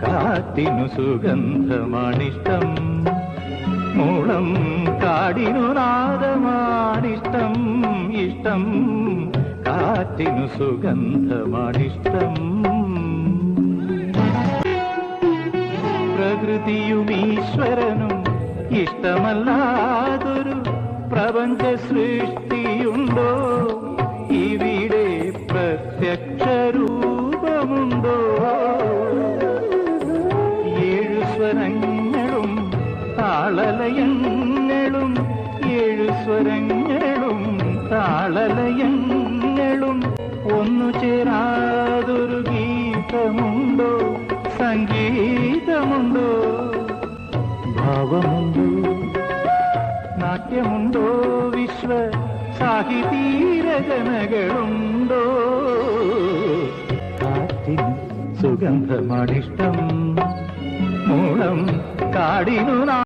കാറ്റിനു സുഗന്ധമാണിഷ്ടം, മൂളം കാടിനു നാദമാണിഷ്ടം. ഇഷ്ടം കാറ്റിനു സുഗന്ധമാണിഷ്ടം. പ്രകൃതിയും ഈശ്വരനും ഇഷ്ടമല്ലാതൊരു പ്രപഞ്ച സൃഷ്ടിയുണ്ടോ? ഇവിടെ പ്രത്യക്ഷ രൂപമുണ്ടോ? ഏഴു സ്വരങ്ങളും താളലയങ്ങളും, ഏഴു സ്വരങ്ങളും താളലയങ്ങളും ഒന്നു ചേരാതൊരു ഗീതമുണ്ടോ? സംഗീതമുണ്ടോ? ഭാവമുണ്ടോ? നാട്യമുണ്ടോ? വിശ്വ സാഹിതീരചനകളുണ്ടോ? കാറ്റിന് സുഗന്ധമാണിഷ്ടം, മൂളം കാടിനു